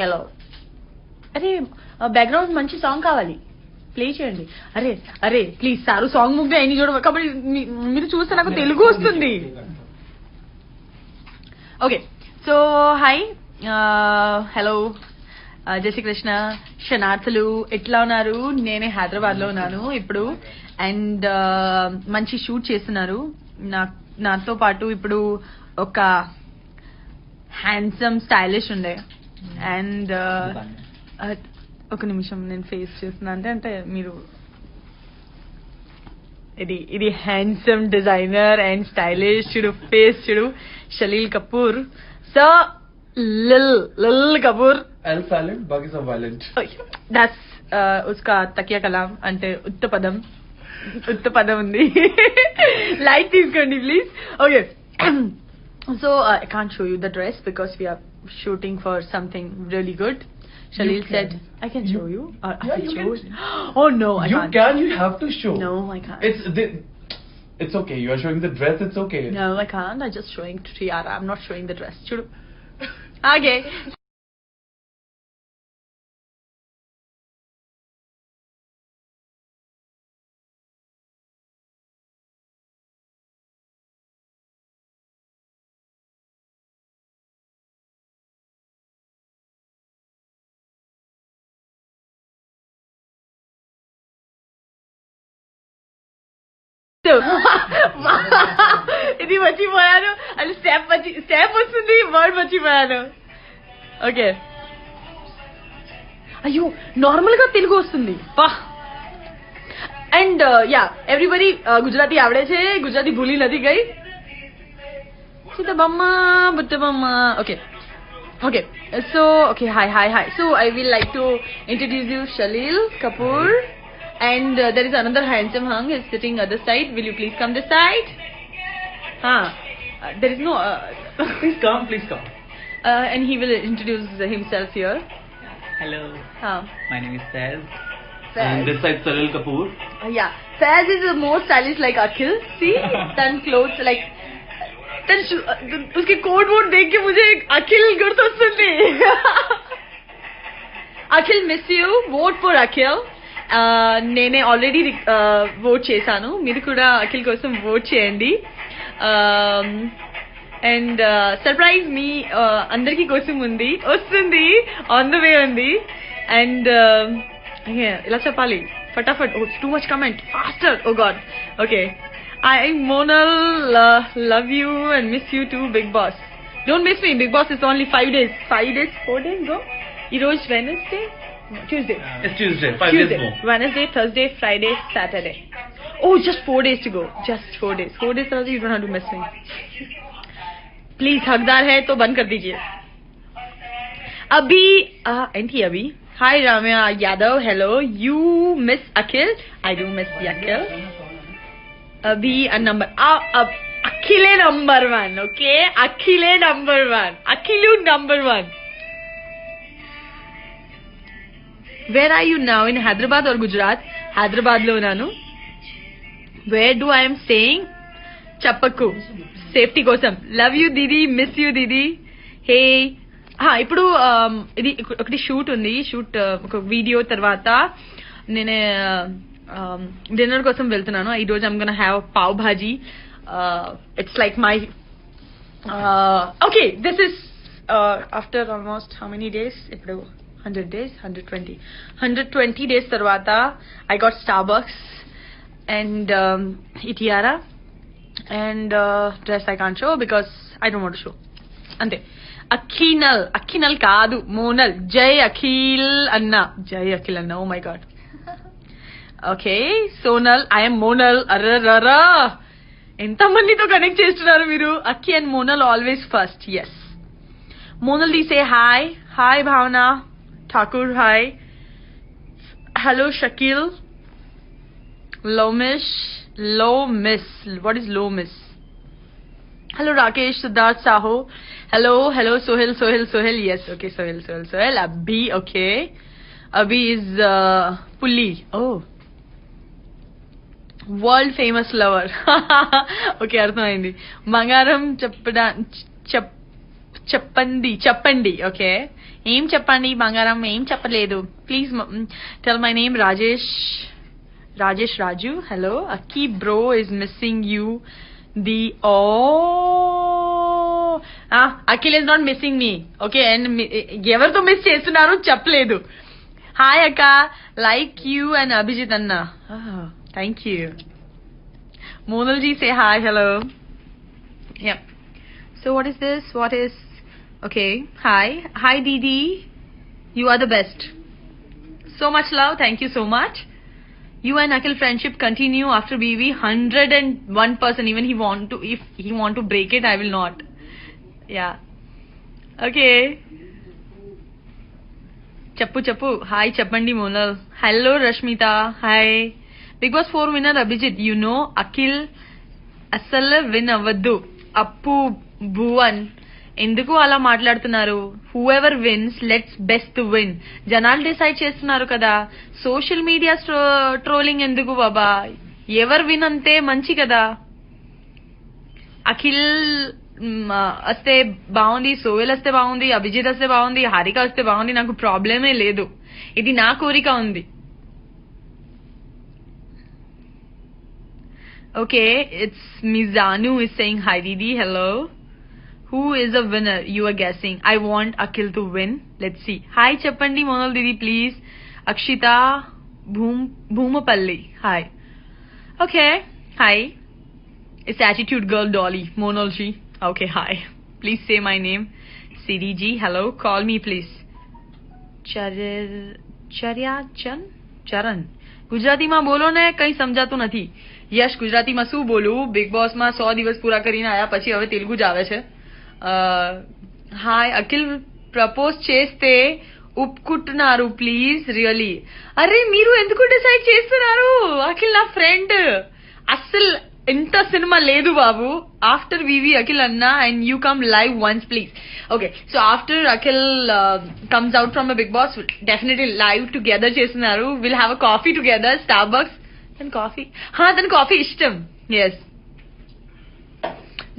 Hello అరే background మంచి song కావాలి ప్లే చేయండి. అరే అరే ప్లీజ్ సారు సాంగ్ ముగ్గు అయిన చూడ కాబట్టి మీరు చూస్తే నాకు తెలుగు వస్తుంది. ఓకే సో హాయ్ హలో జై శ్రీకృష్ణ శనార్థులు ఎట్లా ఉన్నారు? నేనే హైదరాబాద్ లో ఉన్నాను ఇప్పుడు అండ్ మంచి షూట్ చేస్తున్నారు. నాతో పాటు ఇప్పుడు ఒక హ్యాండ్సమ్ స్టైలిష్ ఉండే అండ్ ఒక నిమిషం నేను ఫేస్ చేస్తున్నా అంటే మీరు ఇది హ్యాండ్సమ్ డిజైనర్ అండ్ స్టైలిష్ చూడు ఫేస్ చూడు షలీల్ కపూర్ సో लिल कपूर L silent, बाकी सब violent. That's उसका तकिया कलाम అంటే ఉత్తపదం ఉంది. లైట్ తీసుకోండి please. Okay so I can't show you the dress because we are shooting for something really good. Shalil said I can show you. Yeah, you can. Oh no, I you can't. can. You have to show. No, I can't. It's okay. You are showing the dress. It's okay. No, I can't. I'm just showing tiara. I'm not showing the dress. Chudu. Okay. ఇది మర్చిపోయాను అది step వస్తుంది word మర్చిపోయాను. Okay అయ్యో normal గా తెలుగు వస్తుంది and yeah everybody Gujarati આવડે છે? ગુજરાતી ભૂલી નથી ગઈ? સીતાબમ્મા બુટ્ટબમ્મા. Okay okay so okay hi so I will like to introduce you Shalil Kapoor and there is another handsome hung is sitting other side. Will you please come this side? There is no Please come. And he will introduce himself here. Hello. My name is Faiz. And this side Salil Kapoor. Yeah, Faiz is more stylish like Akhil. See, then clothes like then उसके coat vote देख के मुझे अखिल गुर्त वस्तुंदी. Akhil miss you. Vote for Akhil. నేనే already vote చేశాను. మీరు కూడా అఖిల్ కోసం vote చేయండి. అండ్ సర్ప్రైజ్ మీ అందరికి కోసం వస్తుంది ఆన్ ద వే ఉంది. అండ్ ఇలా చెప్పాలి ఫటాఫట్. Too much comment faster. Oh God. Okay I Monal love you and miss you too Bigg Boss. Don't miss me. Bigg Boss is only 5 days 4 days go. ఈ రోజు Wednesday Tuesday. It's Tuesday. 5 days more. Wednesday, Thursday, Friday, Saturday. Oh, just 4 days to go. Just 4 days. 4 days also you don't have to miss me. Please, हकदार है तो बंद कर दीजिए. अभी. Hi Ramya Yadav. Hello. You miss Akhil. I do miss Akhil. अभी a number. Akhile number 1. Okay. Akhile number 1. Akhilu number 1. Where are you now? In Hyderabad or Gujarat? Hyderabad lo unanu. Where do I am staying? Chappaku. Safety kosam. Love you Didi. Miss you Didi. Hey. ఇప్పుడు ఇది ఒకటి shoot ఉంది. Shoot ఒక video తర్వాత నేను dinner కోసం వెళ్తున్నాను. ఈ రోజు I'm gonna have pav bhaji. It's like my okay this is after almost how many days ఇప్పుడు 100 days 120 days తర్వాత I got Starbucks and tiara and dress I can't show because I don't want to show. అంతే. అఖినల్ కాదు మోనల్. జై అఖిల్ అన్న. Oh my God. Okay Sonal I am Monal. అర్రరా ఎంత మందితో connect చేస్తున్నారు మీరు. Akhi and Monal always first. Yes Monal they say hi Bhavana Thakur, hi. Hello, Shakil. Low miss. What is low miss? Hello, Rakesh, Siddharth, Saho. Hello, Sohel. Yes, okay, Sohel. Abhi, okay. Abhi is Pulli. Oh. World famous lover. Okay, అర్థమైంది. బంగారం చెప్పండి okay ఏం చెప్పండి బంగారం ఏం చెప్పలేదు please tell my name Rajesh Raju hello Akki bro is missing you the Akhil is not missing me okay and ఎవరితో మిస్ చేస్తున్నారు చెప్పలేదు హాయ్ అక్క లైక్ యూ అండ్ అభిజిత్ అన్న thank you Monal ji say hi hello yup so what is this what is okay hi Didi, you are the best, so much love, thank you so much. You and Akhil friendship continue after BV 101%. Even if he want to break it, I will not. Yeah, okay. Chappu hi chappandi Monal. Hello Rashmita, hi. Big Boss 4 winner Abhijit, you know Akhil asal win avaddu appu bhuvan ఎందుకు అలా మాట్లాడుతున్నారు whoever wins let's best win జనాలు decide చేస్తున్నారు కదా social media trolling ఎందుకు బాబా ever win అంతే మంచి కదా అఖిల్ వస్తే బాగుంది సోయల్ వస్తే బాగుంది అభిజిత్ వస్తే బాగుంది హారిక వస్తే బాగుంది నాకు ప్రాబ్లమే లేదు ఇది నా కోరిక ఉంది okay it's Mizan is saying hi దీది hello Who is a winner? You are guessing. I want Akhil to win. Let's see. Hi, Chappandi Monal Didi, please. Akshita Bhumapalli. Hi. Okay. Hi. It's Attitude Girl Dolly. Monal ji. Okay, hi. Please say my name. CDG. Hello. Call me, please. Charan. Gujarati માં બોલો ને કઈ સમજાતું નથી યશ ગુજરાતી માં શું બોલું big boss માં 100 દિવસ પૂરા કરીને આયા પછી હવે તેલુગુ જ આવે છે హాయ్ అఖిల్ ప్రపోజ్ చేస్తే ఒప్పుకుంటున్నారు ప్లీజ్ రియలీ అరే మీరు ఎందుకు డిసైడ్ చేస్తున్నారు అఖిల్ నా ఫ్రెండ్ అస్సలు ఇంత సినిమా లేదు బాబు ఆఫ్టర్ వివి అఖిల్ అన్నా and you come live once please okay so after Akhil comes out from a Bigg Boss definitely live together చేస్తున్నారు will have a coffee together Starbucks తన కాఫీ ఇష్టం yes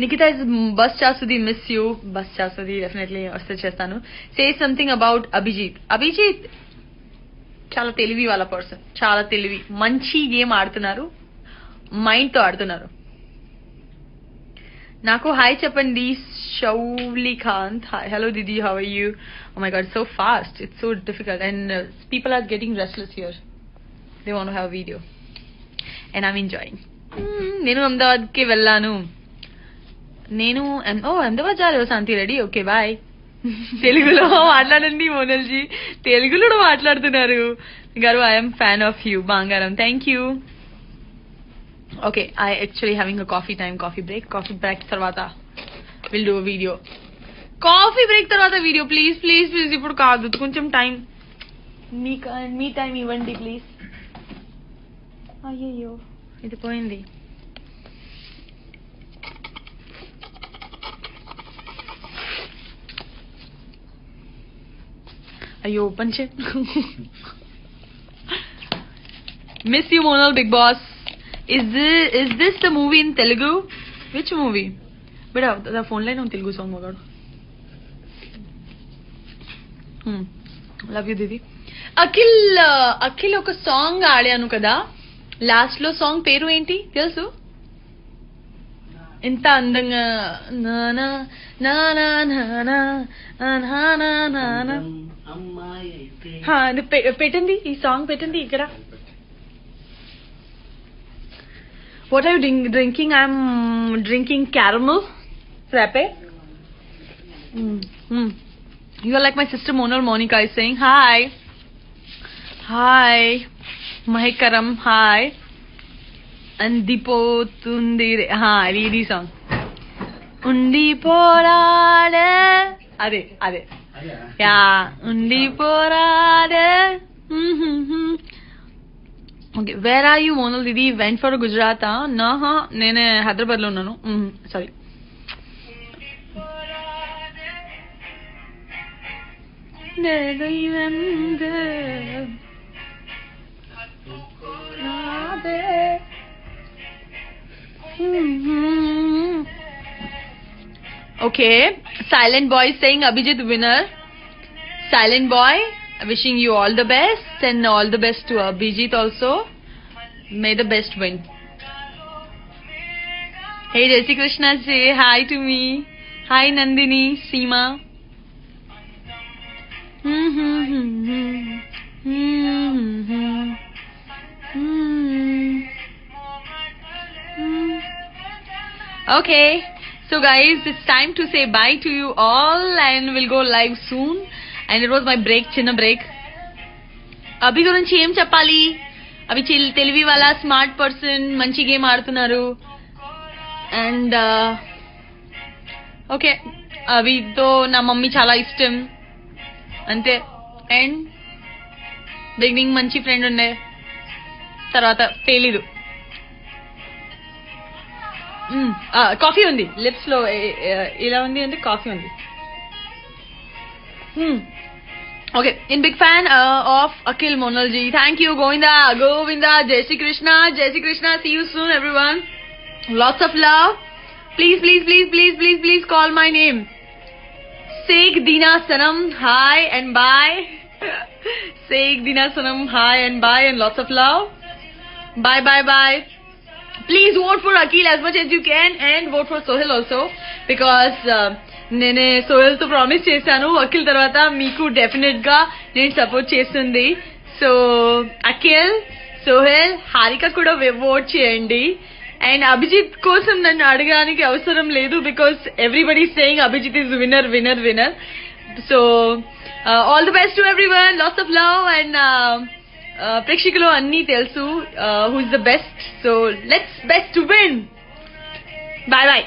Nikita is Bus Chasudi, miss you. Bus Chasudi, definitely. Asta chestanu. Say something about Abhijit. Abhijit, chala తెలివి wala person. Chala తెలివి. మంచి game ఆడుతున్నారు. Mind తో ఆడుతున్నారు. నాకు hi చెప్పండి Shaulikanth. Hi, hello Didi, how are you? Oh my god, so fast. It's so difficult and people are getting restless here. They want to have a video. And I'm enjoying. నేను అహ్మదాబాద్ కి వెళ్ళాను నేను అహ్మదాబాద్ జాలో శాంతి ready okay bye తెలుగులో మాట్లాడండి మోనల్ జీ తెలుగులో మాట్లాడుతున్నారు గారు ఐఎమ్ ఫ్యాన్ ఆఫ్ యూ బంగారం thank you okay I actually having a coffee break తర్వాత will do video coffee break తర్వాత వీడియో ప్లీజ్ ఇప్పుడు కాదు కొంచెం టైం మీ టైం ఇవ్వండి ప్లీజ్ అయ్యయ్యో ఇది పోయింది అయ్యో ఓపెన్ చే miss you Monal Bigg Boss is this the movie in Telugu? Which movie? Beta the phone line on Telugu song magadu love you Didi. Akhil ఒక సాంగ్ ఆడాను కదా లాస్ట్ లో సాంగ్ పేరు ఏంటి తెలుసు ఇంత అందంగా నానా నానా నానా నానా పెట్టండి ఈ సాంగ్ పెట్టండి ఇక్కడ What are you drinking? I'm drinking caramel frappe. You are like my sister Monal Monica is saying hi. Hi. Mahikaram hi. And Dipo Tundire. Reedy song. Undi porade. Ade. Yeah. Undi porade. Okay, where are you Monal Didi? Went for Gujarat? Naha, nene Hyderabad lo unnanu. Sorry. Okay. Silent Boy is saying Abhijit winner. Silent Boy, wishing you all the best and all the best to Abhijit also. May the best win. Hey Jesse Krishna, say hi to me. Hi Nandini, Seema. Okay. So guys, it's time to say bye to you all and we'll go live soon. And it was my break, chinna break. Abhi gurinchi em cheppali? Abhi తెలివి wala smart person manchi game ఆడుతున్నారు. And okay, అభితో నా mummy చాలా ఇష్టం అంతే. And beginning మంచి friend ఉండే, తర్వాత తెలీదు. కాఫీ ఉంది లిప్స్ లో, ఇలా ఉంది అంటే కాఫీ ఉంది. Okay, in big fan of Akhil Monalji. Thank you, Govinda, Jai Shri Krishna, see you soon everyone. Lots of love. Please call my name. Sheikh Dina Sanam, hi and bye. Sheikh Dina Sanam, hi and bye, and lots of love. Bye. Please vote for Akhil as much as you can and vote for Sohail also, because నేనే సోహెల్ తో promise చేశాను అఖిల్ తర్వాత మీకు definite గా నేను support చేస్తుంది. So Akhil, Sohel, Harika కూడా vote చేయండి. అండ్ అభిజిత్ కోసం నన్ను అడగడానికి అవసరం లేదు, because everybody saying Abhijit is winner. So all the best to everyone, lots of love. And ప్రేక్షకులు అన్నీ తెలుసు who is the best. So let's best to win. Bye.